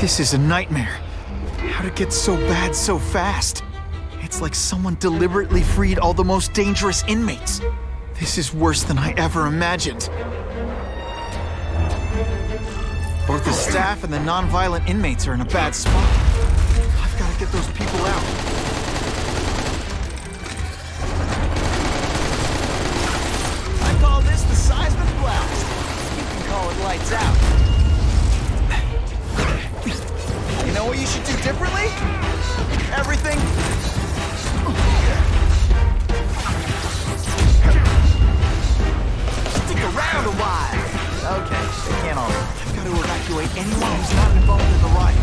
This is a nightmare. How'd it get so bad so fast? It's like someone deliberately freed all the most dangerous inmates. This is worse than I ever imagined. Both the staff and the non-violent inmates are in a bad spot. I've got to get those people out. I call this the seismic blast. You can call it lights out. You know what you should do differently? Everything. Stick around a while. Okay, they can't all. I've got to evacuate anyone who's not involved in the riot.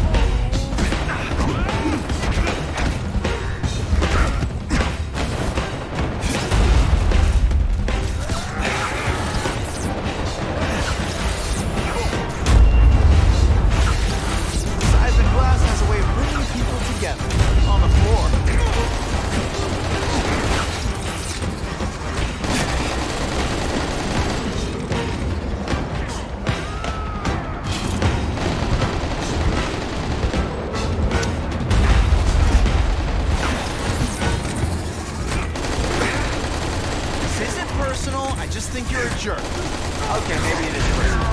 Seismic blast has a way of bringing people together on the floor. I just think you're a jerk. Okay, maybe it is personal.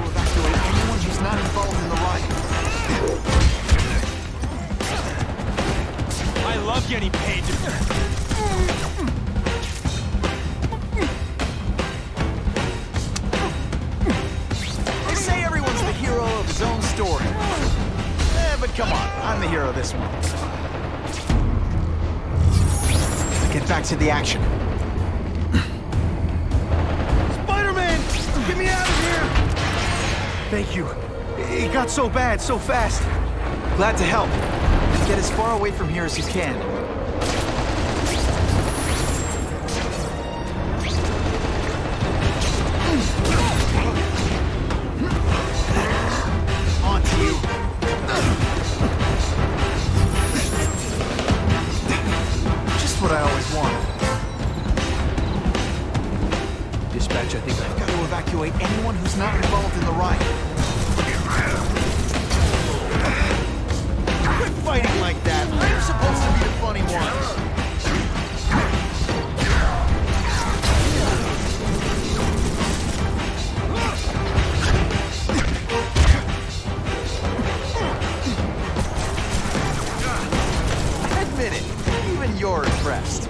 Evacuate anyone who's not involved in the riot. I love getting paid to... They say everyone's the hero of his own story. But come on, I'm the hero of this one. Get back to the action. Spider-Man! Get me out of here! Thank you. It got so bad, so fast. Glad to help. Get as far away from here as you can. On to you. Just what I always wanted. Dispatch, I think I've got to evacuate anyone who's not involved in the riot. Quit fighting like that. I'm supposed to be the funny one. Admit it, even you're impressed.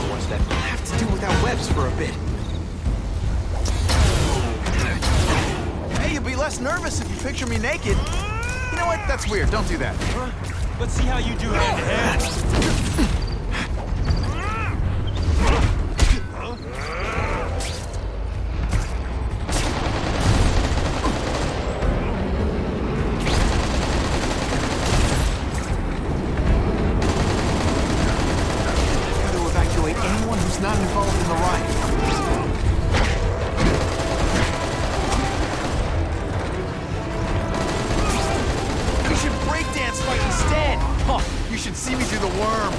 What's that? I'll have to do without webs for a bit. Hey, you'll be less nervous if you picture me naked. You know what? That's weird. Don't do that. Let's see how you do hand to hand. Got to evacuate anyone who's not involved in the riot. We should breakdance fight instead. Oh, you should see me do the worm.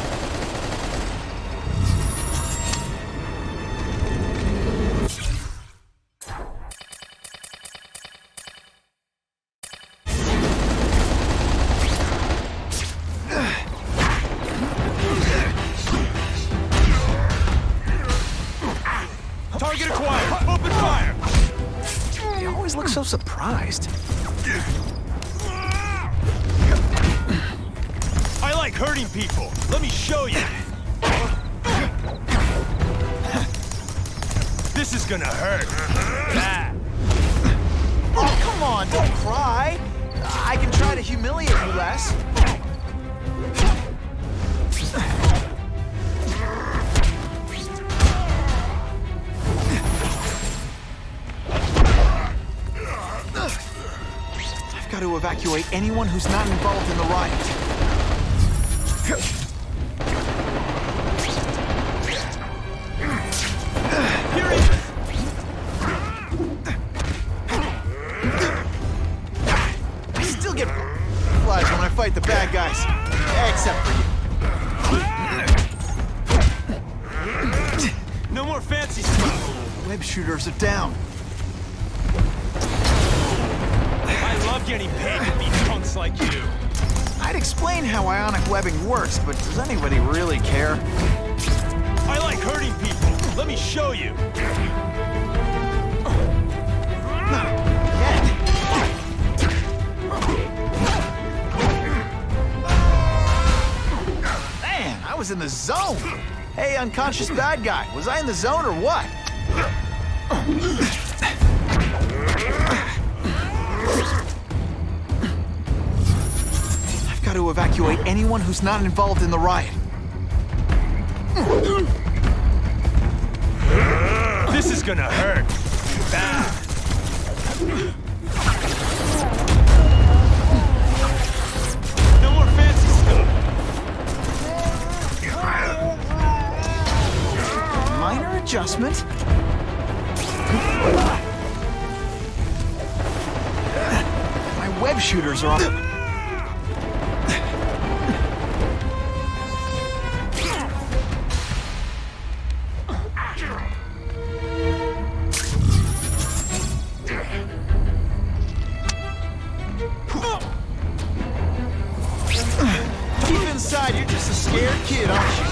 Target acquired! Open fire! They always look so surprised. I like hurting people. Let me show you. This is gonna hurt. Ah. Oh, come on, don't cry. I can try to humiliate you less. I've got to evacuate anyone who's not involved in the riot. fight the bad guys. Except for you. No more fancy stuff. Web shooters are down. I love getting paid to beat punks like you. I'd explain how ionic webbing works, but does anybody really care? I like hurting people. Let me show you. Man, I was in the zone. Hey, unconscious bad guy, was I in the zone or what? I've got to evacuate anyone who's not involved in the riot. This is gonna hurt. Bad. No more fancy stuff. Minor adjustment. My web shooters are on. Deep inside, you're just a scared kid, aren't you?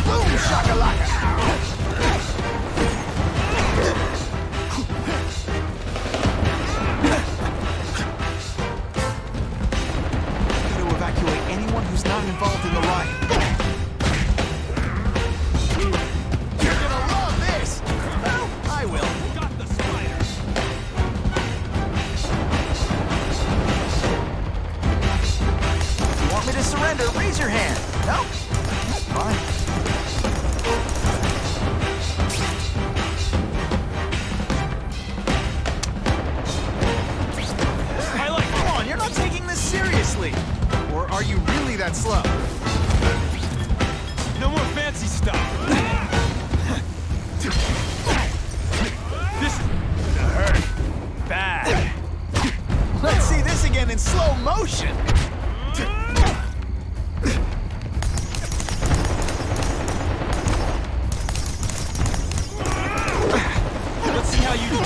Boom, shakalaka. Gotta evacuate anyone who's not involved in the riot. You're gonna love this! Well, I will. Got the spider. Want me to surrender? Raise your hand. No? Fine. Come on, you're not taking this seriously. Or are you really that slow? No more fancy stuff. This is gonna hurt. Bad. Let's see this again in slow motion. Let's see how you do.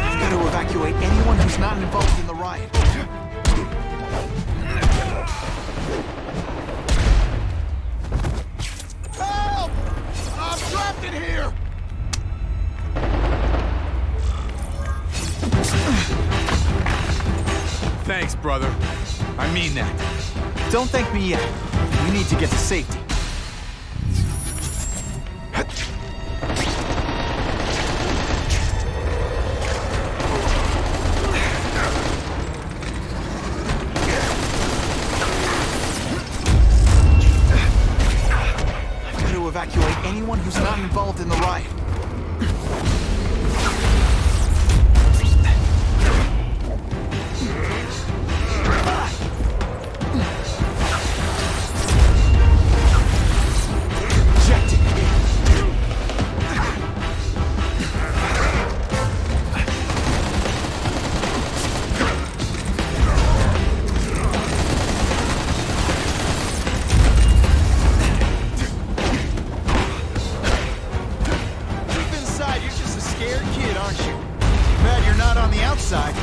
I've got to evacuate anyone who's not involved in the riot. Help! I'm trapped in here! Thanks, brother. I mean that. Don't thank me yet. We need to get to safety. I've got to evacuate anyone who's not involved in the riot. Outside.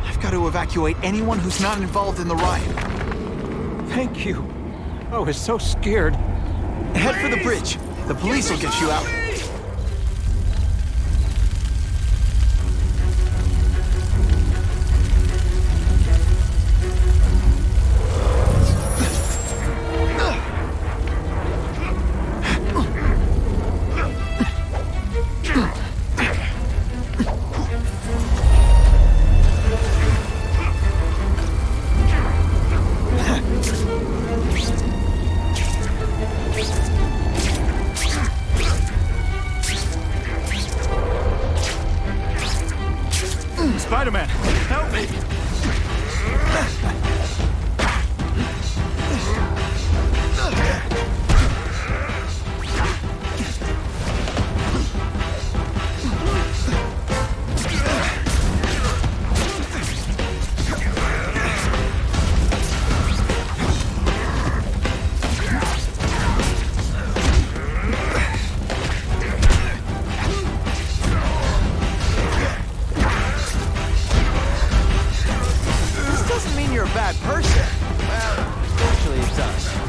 I've got to evacuate anyone who's not involved in the riot. Thank you. I was so scared. Head for the bridge. The police will get you out. a bad person. Well, Actually, it's us.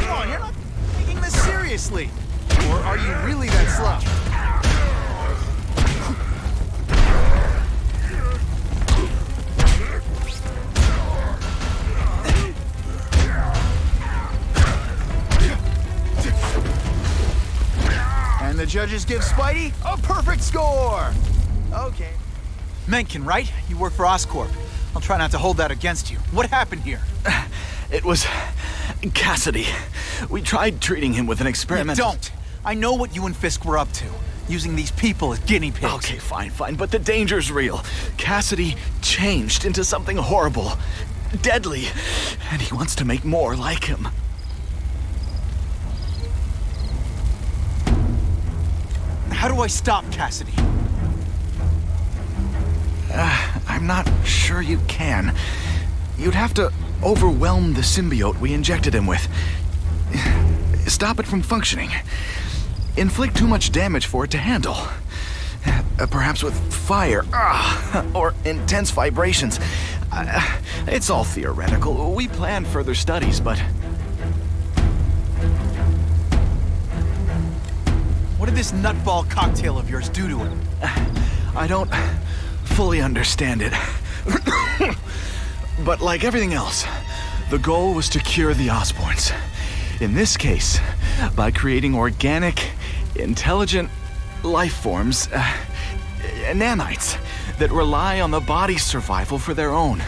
come on, you're not taking this seriously. Or are you really that slow? And the judges give Spidey a perfect score! Okay. Mencken, right? You work for Oscorp. I'll try not to hold that against you. What happened here? It was Cassidy. We tried treating him with an experiment. Don't! I know what you and Fisk were up to. Using these people as guinea pigs. Okay, fine, but the danger's real. Cassidy changed into something horrible, deadly, and he wants to make more like him. How do I stop Cassidy? I'm not sure you can. You'd have to overwhelm the symbiote we injected him with. Stop it from functioning. Inflict too much damage for it to handle. Perhaps with fire, or intense vibrations. It's all theoretical. We plan further studies, but... What did this nutball cocktail of yours do to him? I don't fully understand it. But like everything else, the goal was to cure the Osborns. In this case, by creating organic, intelligent life forms, nanites, that rely on the body's survival for their own.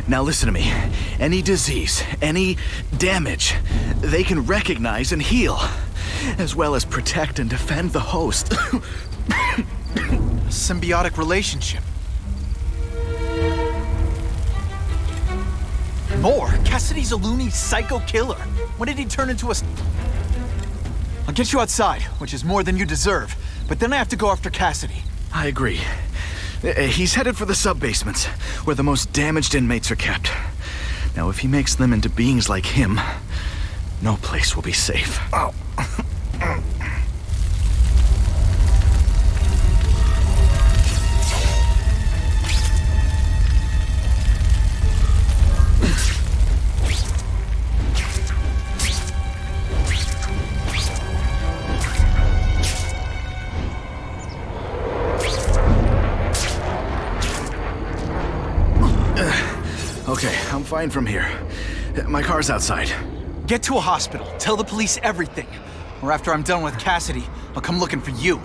Now listen to me. Any disease, any damage, they can recognize and heal, as well as protect and defend the host. Symbiotic relationship. More? Cassidy's a loony psycho killer. When did he turn into a... I'll get you outside, which is more than you deserve. But then I have to go after Cassidy. I agree. He's headed for the sub-basements, where the most damaged inmates are kept. Now, if he makes them into beings like him, no place will be safe. Oh. Okay, I'm fine from here. My car's outside. Get to a hospital. Tell the police everything. Or after I'm done with Cassidy, I'll come looking for you.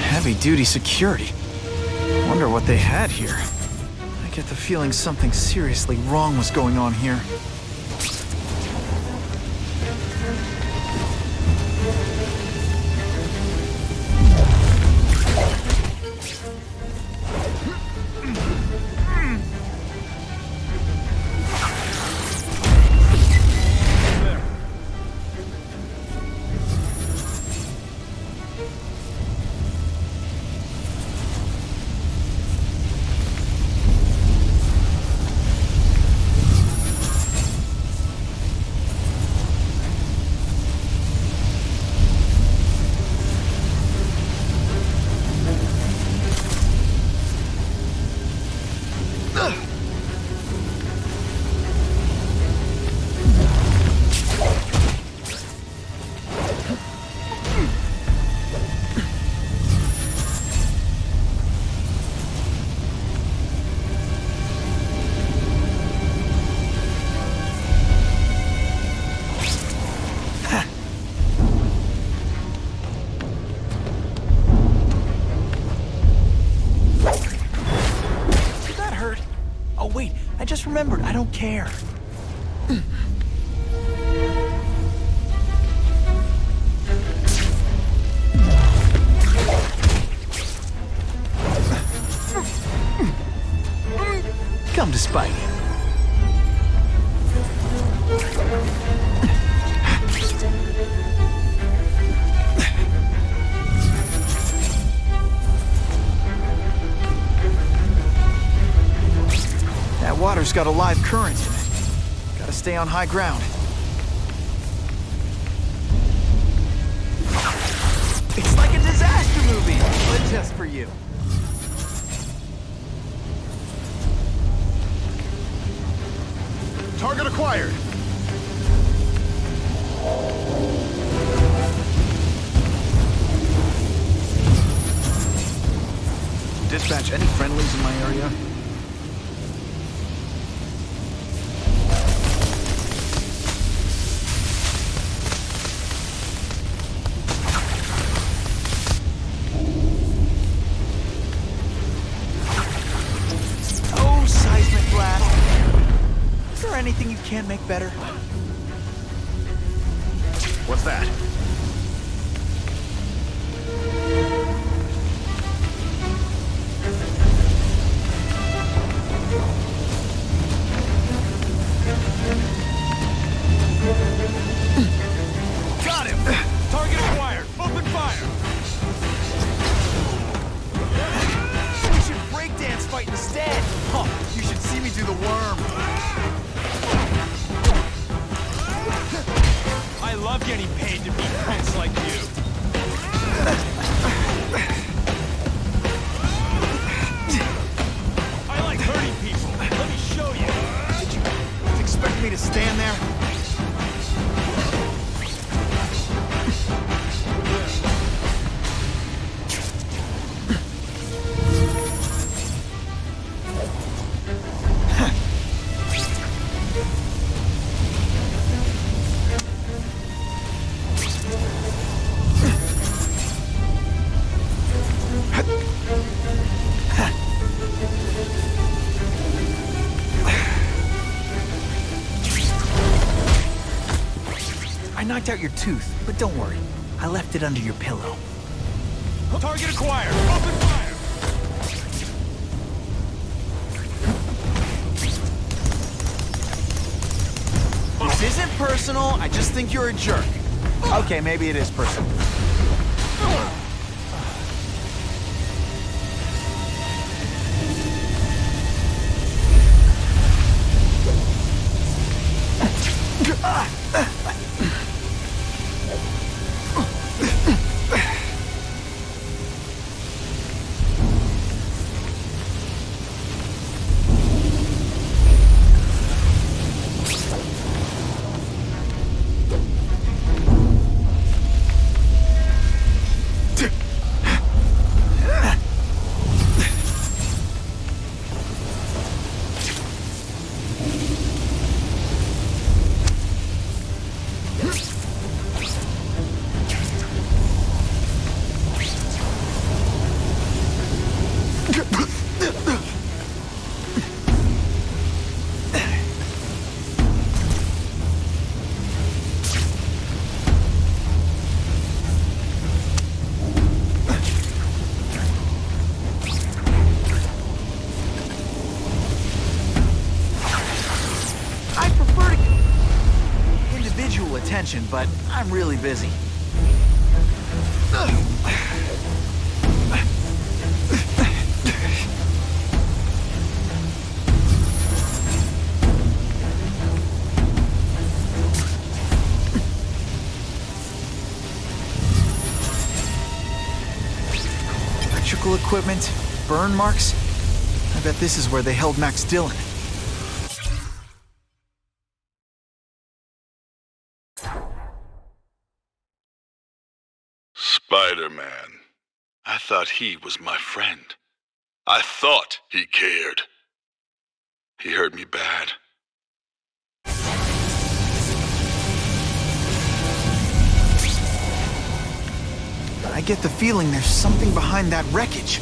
Heavy-duty security. Wonder what they had here. I get the feeling something seriously wrong was going on here. remembered. I don't care. Come to Spidey. That water's got a live current in it. Gotta stay on high ground. It's like a disaster movie, but just for you. Target acquired. Dispatch, any friendlies in my area? Oh, seismic blast. Is there anything you can't make better? What's that? Got him! Target acquired! Open fire! We should breakdance fight instead. Huh, you should see me do the worm. I love getting paid to beat punks like you. I like hurting people. Let me show you. Did you expect me to stand there? I knocked out your tooth, but don't worry. I left it under your pillow. Target acquired! Open fire! This isn't personal, I just think you're a jerk. Okay, maybe it is personal. Attention, but I'm really busy. Electrical equipment, burn marks. I bet this is where they held Max Dillon. Spider-Man. I thought he was my friend. I thought he cared. He hurt me bad. I get the feeling there's something behind that wreckage.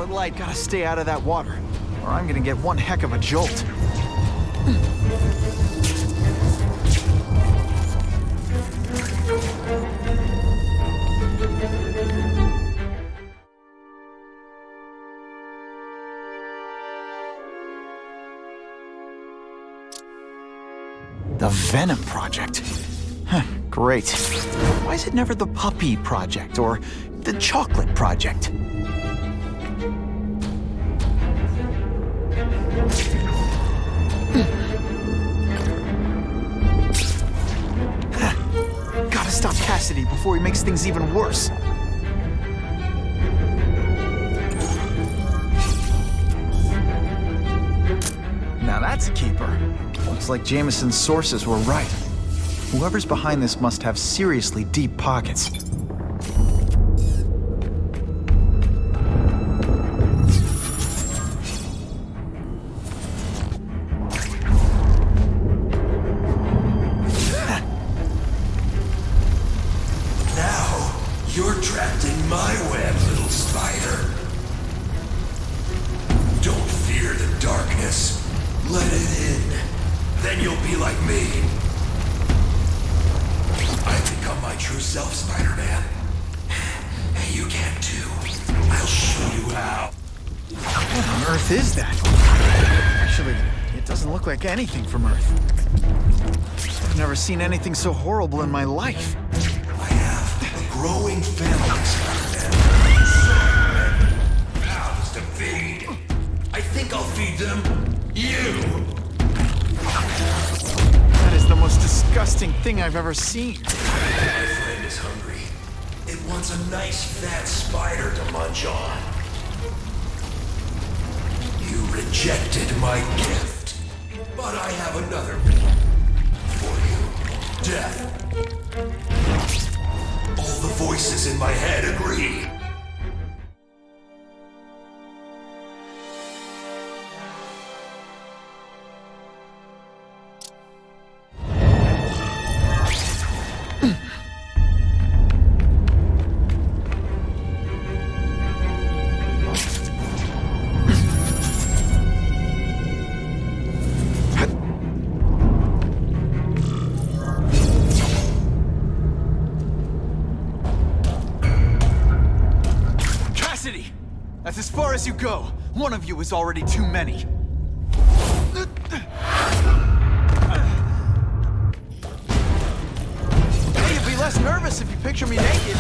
Bud Light. Gotta stay out of that water, or I'm gonna get one heck of a jolt. The Venom Project. Huh, great. Why is it never the Puppy Project or the Chocolate Project? Gotta stop Cassidy before he makes things even worse. Now that's a keeper. Looks like Jameson's sources were right. Whoever's behind this must have seriously deep pockets. Now, you're trapped in my web, little spider. Don't fear the darkness. Let it in. Then you'll be like me. I've become my true self, Spider-Man. And you can too. I'll show you how. What on earth is that? Actually, it doesn't look like anything from Earth. I've never seen anything so horrible in my life. I have a growing family, Spider-Man. So many mouths to feed. I think I'll feed them you. That is the most disgusting thing I've ever seen. My friend is hungry. It wants a nice fat spider to munch on. You rejected my gift, but I have another for you. Death. All the voices in my head agree. That's as far as you go. One of you is already too many. Hey, you'd be less nervous if you picture me naked.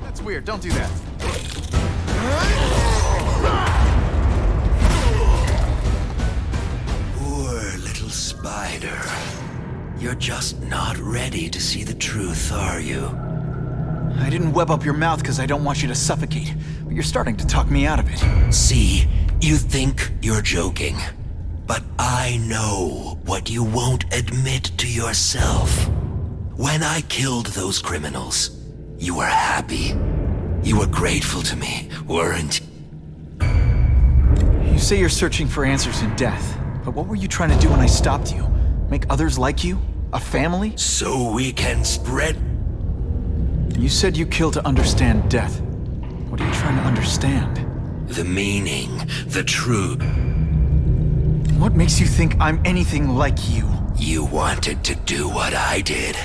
That's weird. Don't do that. Poor little spider. You're just not ready to see the truth, are you? I didn't web up your mouth because I don't want you to suffocate, but you're starting to talk me out of it. See, you think you're joking. But I know what you won't admit to yourself. When I killed those criminals, you were happy. You were grateful to me, weren't you? You say you're searching for answers in death, but what were you trying to do when I stopped you? Make others like you? A family? So we can spread... You said you kill to understand death. What are you trying to understand? The meaning, the truth. What makes you think I'm anything like you? You wanted to do what I did.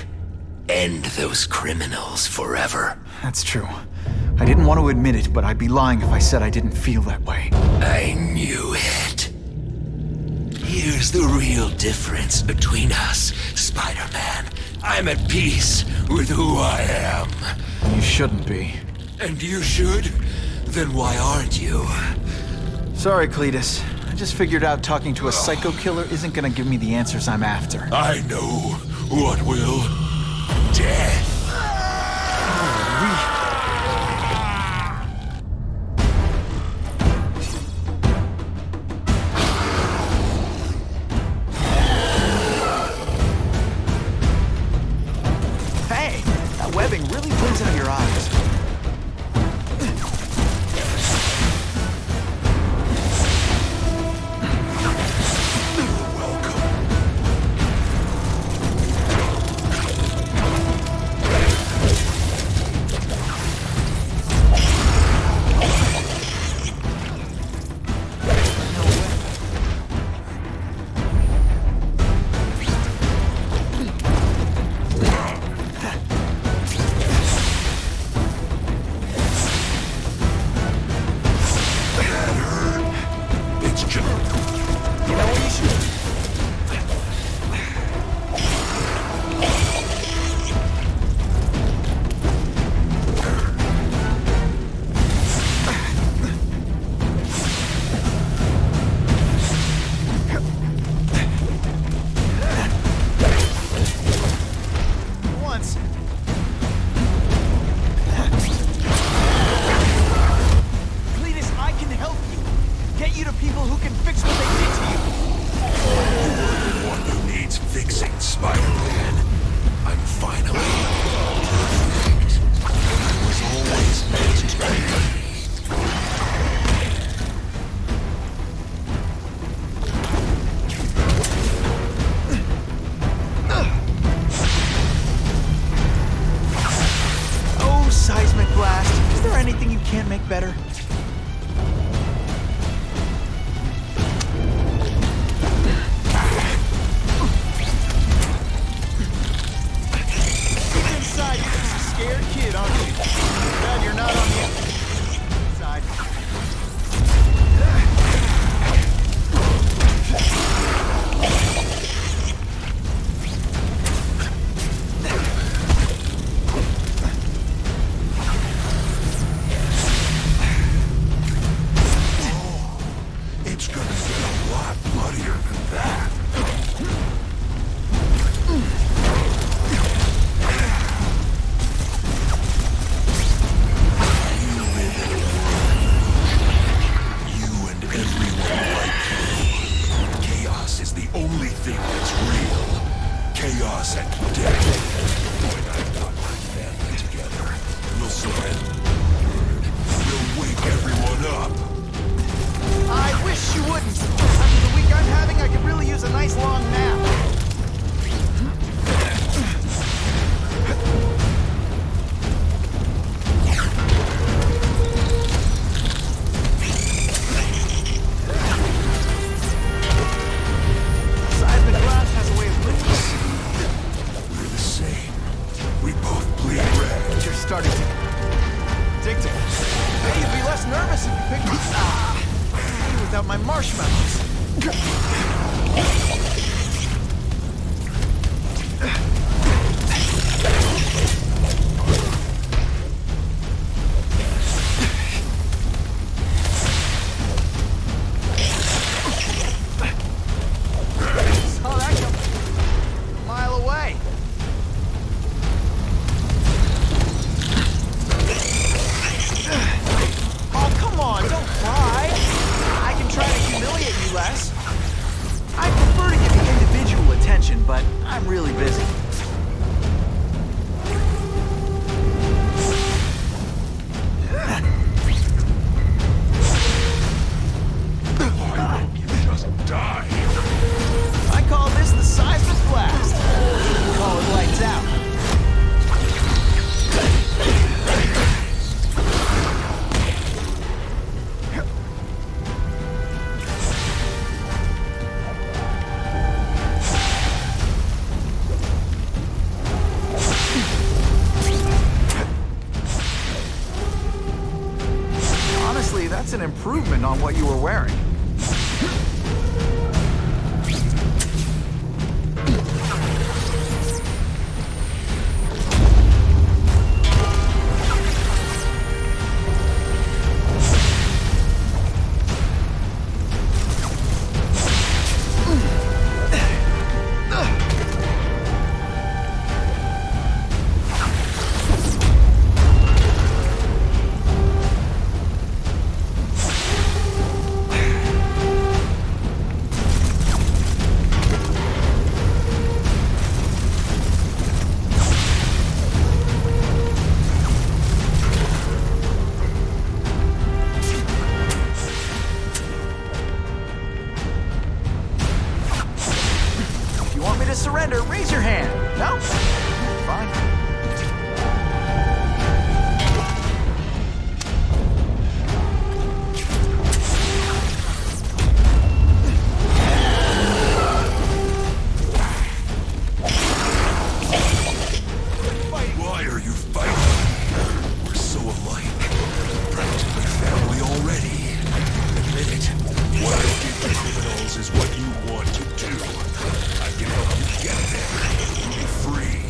End those criminals forever. That's true. I didn't want to admit it, but I'd be lying if I said I didn't feel that way. I knew it. Here's the real difference between us, Spider-Man. I'm at peace with who I am. You shouldn't be. And you should? Then why aren't you? Sorry, Cletus. I just figured out talking to a psycho killer isn't gonna give me the answers I'm after. I know what will. Death. Hey! That webbing really brings out your eyes. only thing that's real. Chaos and death. When I've got my family together, we'll surrender. We'll wake everyone up. I wish you wouldn't. After the week I'm having, I could really use a nice long nap. Seismic blast has a way of bringing us. We're the same. We both bleed red. You're starting to predictable. Hey, you'd be less nervous if you picked me. Me without my marshmallows. Saw that come a mile away. Oh, come on, don't cry. I can try to humiliate you less. I prefer to give you individual attention, but I'm really busy. You just died. I call this the seismic blast. You call it lights out. Honestly, that's an improvement on what you were wearing. If you want me to surrender, raise your hand. No? Fine. Why are you fighting? We're so alike. Practically family already. Admit it. What I did to criminals is what you want to do. I can help you get there. Be free.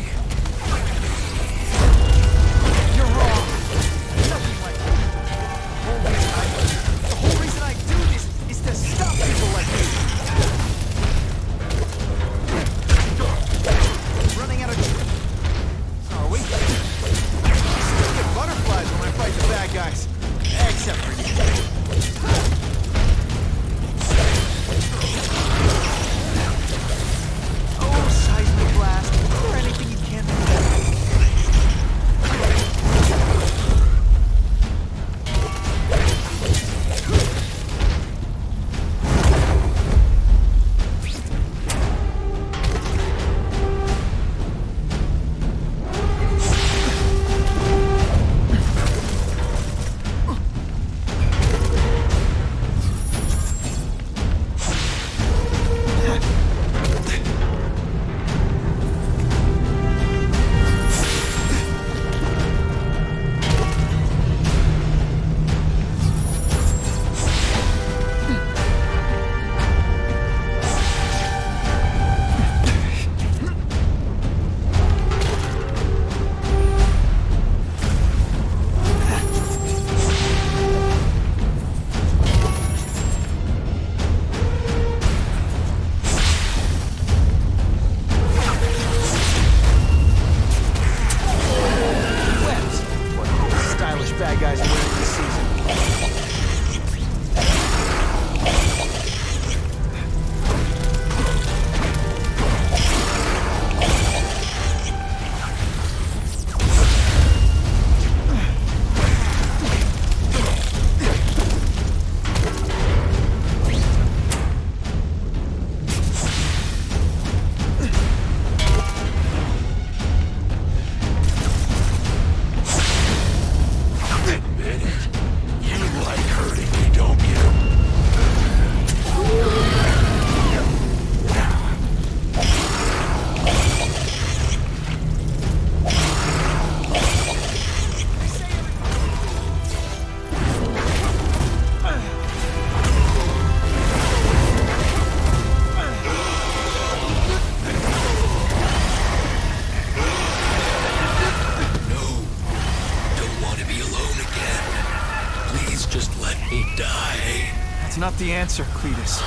the answer, Cletus.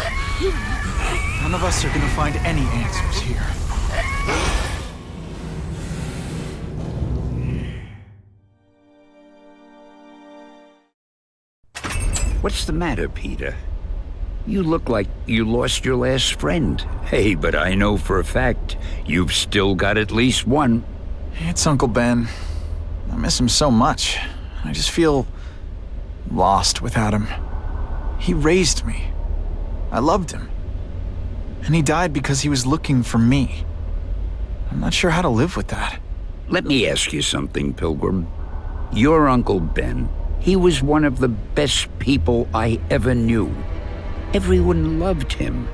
None of us are gonna find any answers here. What's the matter, Peter? You look like you lost your last friend. Hey, but I know for a fact you've still got at least one. It's Uncle Ben. I miss him so much. I just feel lost without him. He raised me. I loved him. And he died because he was looking for me. I'm not sure how to live with that. Let me ask you something, Pilgrim. Your Uncle Ben, he was one of the best people I ever knew. Everyone loved him.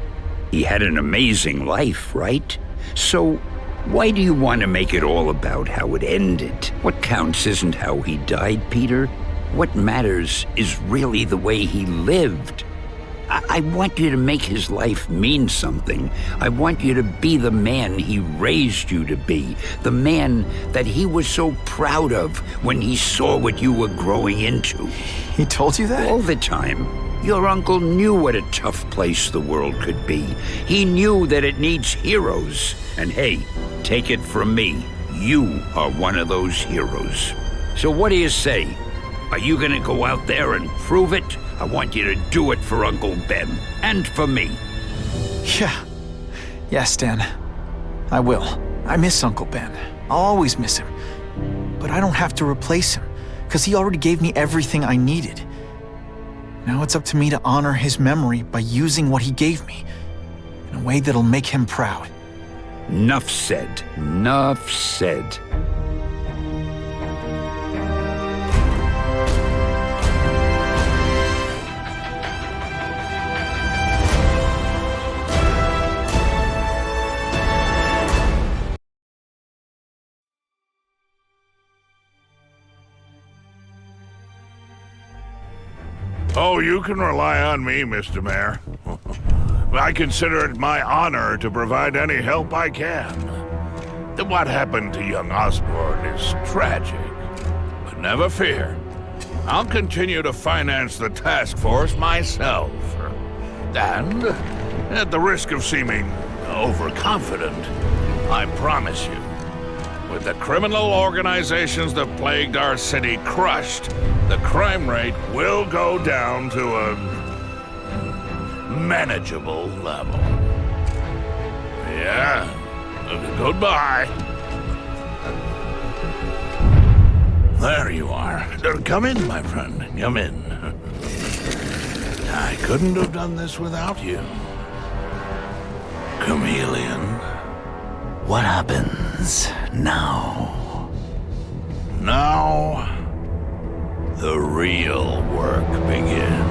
He had an amazing life, right? So, why do you want to make it all about how it ended? What counts isn't how he died, Peter. What matters is really the way he lived. I want you to make his life mean something. I want you to be the man he raised you to be. The man that he was so proud of when he saw what you were growing into. He told you that? All the time. Your uncle knew what a tough place the world could be. He knew that it needs heroes. And hey, take it from me, you are one of those heroes. So what do you say? Are you gonna go out there and prove it? I want you to do it for Uncle Ben, and for me. Yeah. Yes, Dan. I will. I miss Uncle Ben. I'll always miss him. But I don't have to replace him, because he already gave me everything I needed. Now it's up to me to honor his memory by using what he gave me, in a way that'll make him proud. Nuff said. Nuff said. Oh, you can rely on me, Mr. Mayor. I consider it my honor to provide any help I can. What happened to young Osborn is tragic, but never fear. I'll continue to finance the task force myself. And, at the risk of seeming overconfident, I promise you, with the criminal organizations that plagued our city crushed, the crime rate will go down to a manageable level. Yeah. Goodbye. There you are. Come in, my friend. Come in. I couldn't have done this without you. Chameleon. What happens now? Now, the real work begins.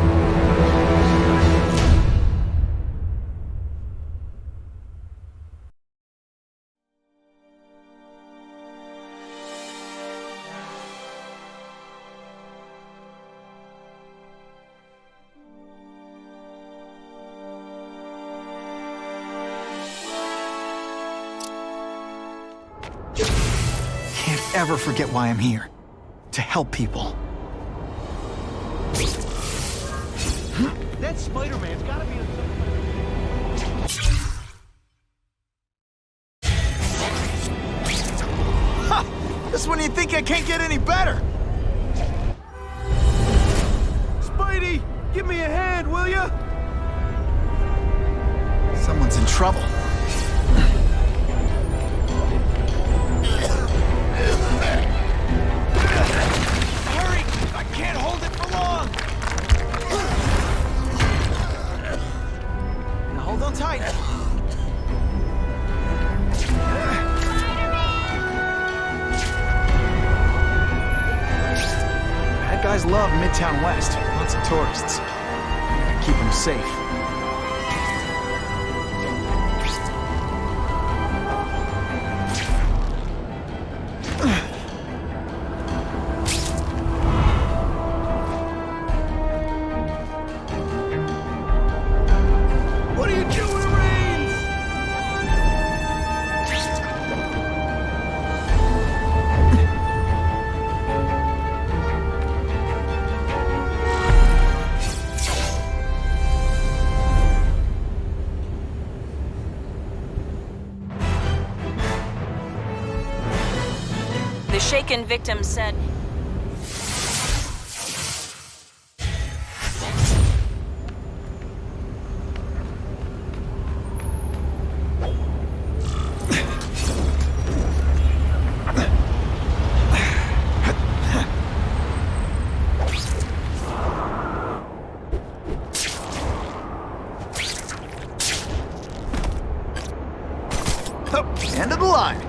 Can't ever forget why I'm here. To help people. That Spider-Man's gotta be in Ha! Just when you think I can't get any better! Spidey, give me a hand, will ya? Someone's in trouble. Hurry! I can't hold it for long! Now hold on tight. Bad guys love Midtown West. Lots of tourists. Keep them safe. What are you doing, Reigns? The shaken victim said... End of the line.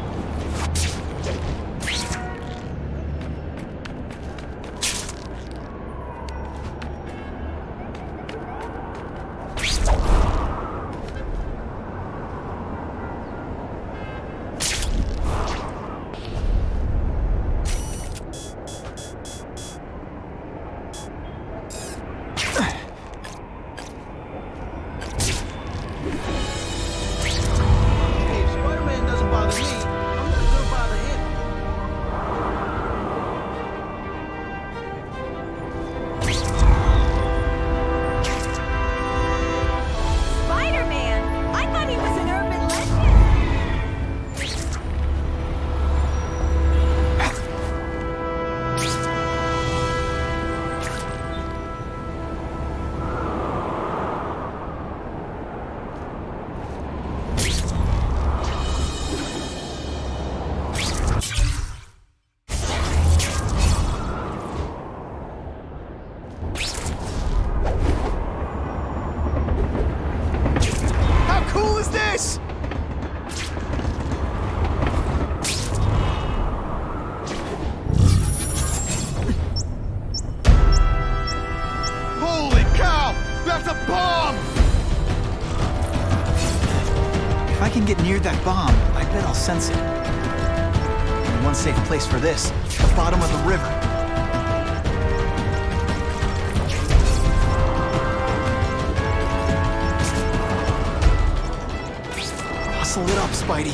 If I can get near that bomb, I bet I'll sense it. And one safe place for this, the bottom of the river. Hustle it up, Spidey.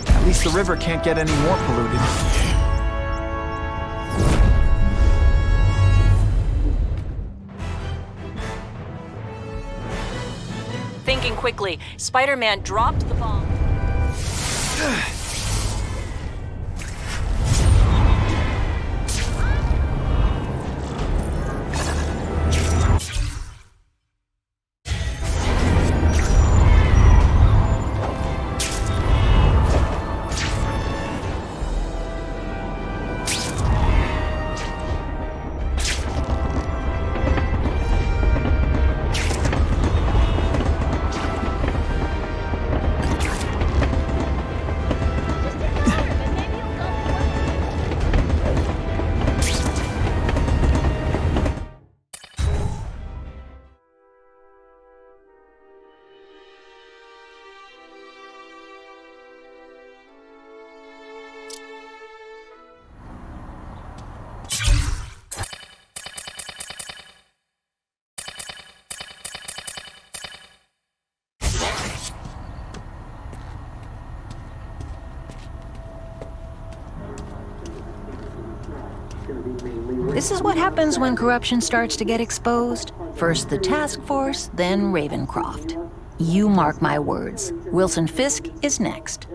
At least the river can't get any more polluted. Thinking quickly, Spider-Man dropped the bomb. This is what happens when corruption starts to get exposed. First the task force, then Ravencroft. You mark my words. Wilson Fisk is next.